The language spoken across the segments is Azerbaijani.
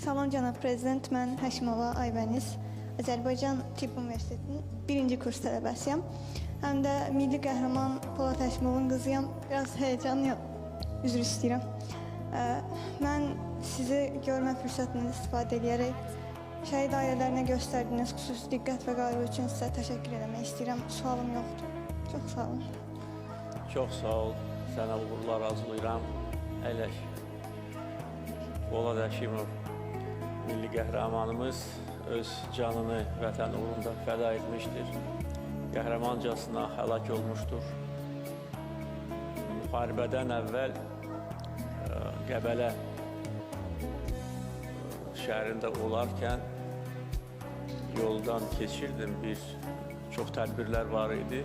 Salam cənab prezident, mən Həşimova Aybəniz, Azərbaycan Tibb Universitetinin 1-ci kurs tələbəsiyəm. Həm də milli qəhrəman Polad Həşimovun qızıyam. Biraz heyecanlıyam, üzr istəyirəm. Mən sizi görmə fürsətindən istifadə edərək şəhid ailələrinə göstərdiyiniz xüsusi diqqət və qayğı üçün sizə təşəkkür etmək istəyirəm. Sualım yoxdur. Çox sağ olun. Çox sağ ol. Sənə uğurlar arzulayıram. Əyləş. Polad Həşimov, milli qəhrəmanımız öz canını vətən uğrunda fəda etmişdir. Qəhrəmancasına həlak olmuşdur. Müharibədən əvvəl Qəbələ şəhərində olarkən yoldan keçirdim. Çox tədbirlər var idi.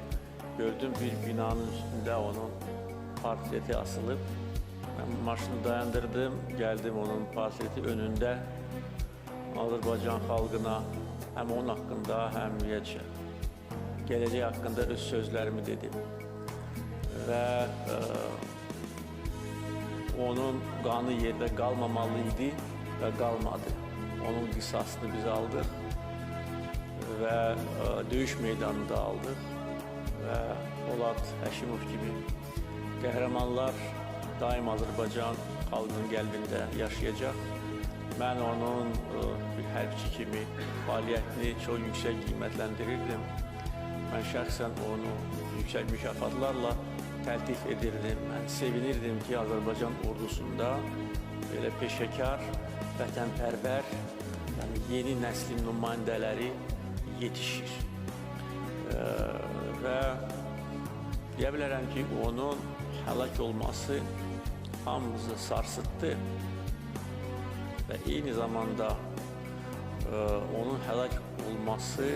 Gördüm bir binanın üstündə onun portreti asılıb. Mən maşını dayandırdım, gəldim onun portreti önündə Azərbaycan xalqına həm onun haqqında, həm gələcək haqqında öz sözlərimi dedim. Və onun qanı yerdə qalmamalı idi və qalmadı. Onun qisasını biz aldıq və döyüş meydanında aldıq və Polad Həşimov kimi qəhrəmanlar daim Azərbaycan xalqının qəlbində yaşayacaq. Mən onun bir hərbçi kimi fəaliyyətini çox yüksək qiymətləndirirdim. Mən şəxsən onu yüksək mükafatlarla təltif edirdim. Mən sevinirdim ki, Azərbaycan ordusunda belə peşəkar, vətənpərvər, yəni yeni nəslin nümayəndələri yetişir. Və deyə bilərəm ki, onun həlak olması hamımızı sarsıtdı və eyni zamanda onun həlak olması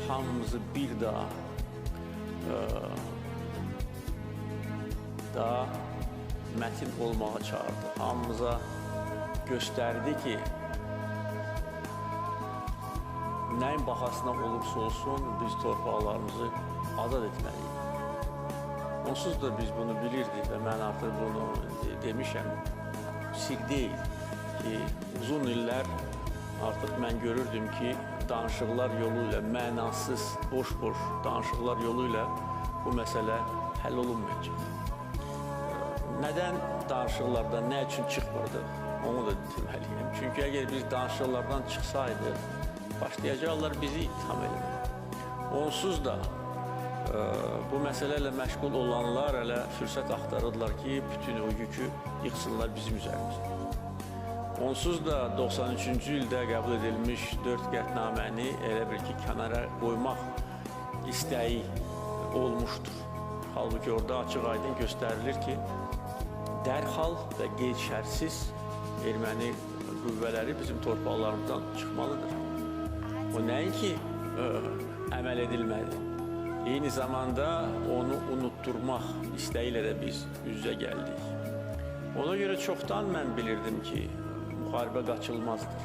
hamımızı bir daha mətin olmağa çağırdı. Hamımıza göstərdi ki, nəyin bahasına olursa olsun biz torpaqlarımızı azad etməliyik. Onsuz da biz bunu bilirdik və mən artıq bunu demişəm. Sir deyil ki, uzun illər artıq mən görürdüm ki, danışıqlar yolu ilə, mənasız, boş-boş danışıqlar yolu ilə bu məsələ həll olunmayacaq. Nədən danışıqlardan, nə üçün çıxmırdıq? Onu da deməliyim. Çünki əgər biz danışıqlardan çıxsaydıq, başlayacaqlar bizi itham etməyə. Onsuz da bu məsələ ilə məşğul olanlar hələ fürsət axtarırlar ki, bütün o yükü yıxsınlar bizim üzərimizə. Onsuz da 93-cü ildə qəbul edilmiş 4 qətnaməni elə bir ki, kənara qoymaq istəyi olmuşdur. Halbuki orada açıq-aydın göstərilir ki, dərhal və qeyd-şərtsiz erməni qüvvələri bizim torpaqlarımızdan çıxmalıdır. O nəinki əməl edilmədi. Eyni zamanda onu unutturmaq istəyi ilə də biz üz-üzə gəldik. Ona görə çoxdan mən bilirdim ki, müharibə qaçılmazdır.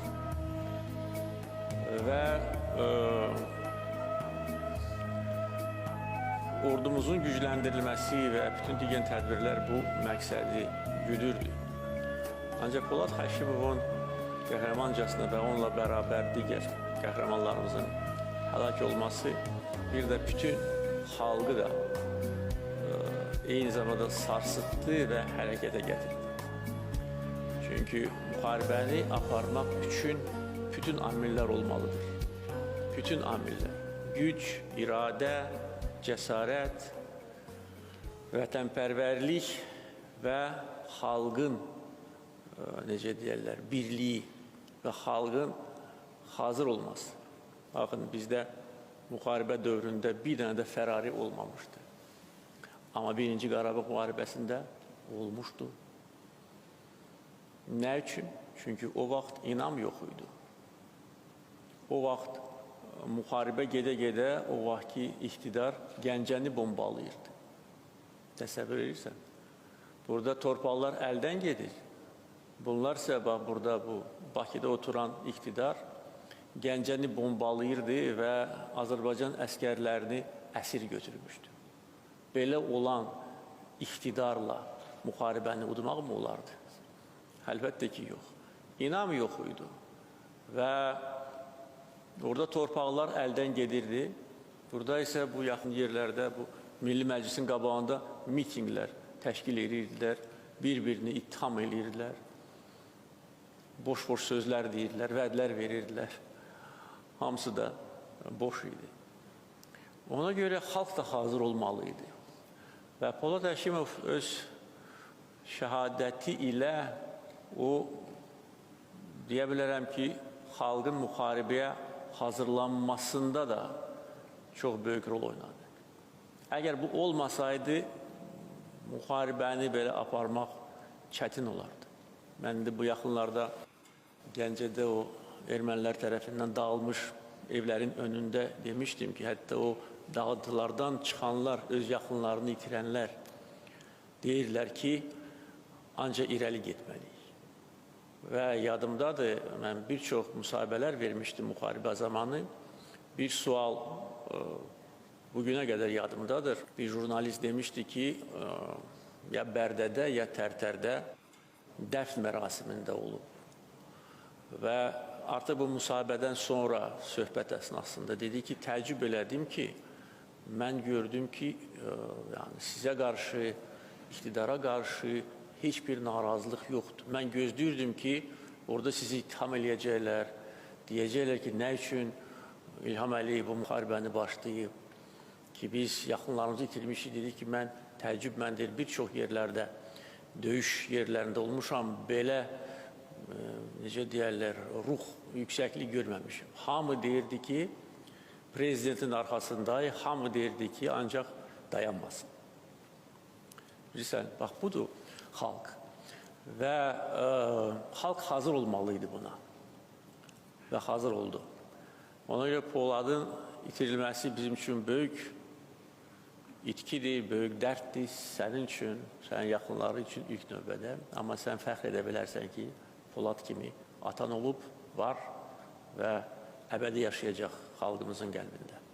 Və ordumuzun gücləndirilməsi və bütün digər tədbirlər bu məqsədi güdürdü. Ancaq Polad Həşimovun qəhrəmancasına və onunla bərabər digər qəhrəmanlarımızın həlak olması bir də bütün xalqı da eyni zamanda sarsıtdı və hərəkətə gətirdi. Çünki müharibəni aparmaq üçün bütün amillər olmalıdır. Bütün amillər. Güc, iradə, cəsarət, vətənpərvərlik və xalqın, necə deyərlər, birliyi və xalqın hazır olması. Baxın, bizdə müharibə dövründə bir dənə də Ferrari olmamışdı. Amma 1-ci Qarabağ müharibəsində olmuşdu. Nə üçün? Çünki o vaxt inam yox idi. O vaxt müharibə gedə-gedə o vaxtki iqtidar Gəncəni bombalayırdı. Təsəvvür edirsən. Burada torpaqlar əldən gedir. Bunlar isə bax, burada bu Bakıda oturan iqtidar Gəncəni bombalayırdı və Azərbaycan əskərlərini əsir götürmüşdü. Belə olan iqtidarla müharibəni udmaq mı olardı? Əlbəttə ki, yox. İnam yox idi. Və orada torpaqlar əldən gedirdi. Burada isə bu yaxın yerlərdə, bu Milli Məclisin qabağında mitinglər təşkil edirdilər, bir-birini ittiham edirdilər, boş-boş sözlər deyirdilər, vədlər verirdilər. Hamısı da boş idi. Ona görə xalq da hazır olmalı idi. Və Polad Həşimov öz şəhadəti ilə o, deyə bilərəm ki, xalqın müharibəyə hazırlanmasında da çox böyük rol oynadı. Əgər bu olmasaydı, müharibəni belə aparmaq çətin olardı. Mən də bu yaxınlarda Gəncədə o ermənilər tərəfindən dağılmış evlərin önündə demişdim ki, hətta o dağıntılardan çıxanlar, öz yaxınlarını itirənlər deyirlər ki, ancaq irəli getməliyik. Və yadımdadır, mən bir çox müsahibələr vermişdim müharibə zamanı. Bir sual bugünə qədər yadımdadır. Bir jurnalist demişdi ki, ya Bərdədə, ya Tərtərdə dəfn mərasimində olub. Və artıq bu müsahibədən sonra söhbət əsnasında dedi ki, təəccüb elədim ki, mən gördüm ki, yəni sizə qarşı, iqtidara qarşı heç bir narazılıq yoxdur. Mən gözləyirdim ki, orada sizi ittiham eləyəcəklər, deyəcəklər ki, nə üçün İlham Əliyev bu müharibəni başlayıb, ki, biz yaxınlarımızı itirmişik, dedik ki, mən təəccübməndir, bir çox yerlərdə, döyüş yerlərində olmuşam, belə, necə deyərlər, ruh, yüksəklik görməmişim. Hamı deyirdi ki, prezidentin arxasındayıq, hamı deyirdi ki, ancaq dayanmasın. Bilirsən, bax, budur xalq. Və xalq hazır olmalıydı buna. Və hazır oldu. Ona görə Poladın itirilməsi bizim üçün böyük itkidir, böyük dərddir sənin üçün, sənin yaxınları üçün ilk növbədə. Amma sən fəxr edə bilərsən ki, Polad kimi atan olub, var və əbədi yaşayacaq xalqımızın qəlbində.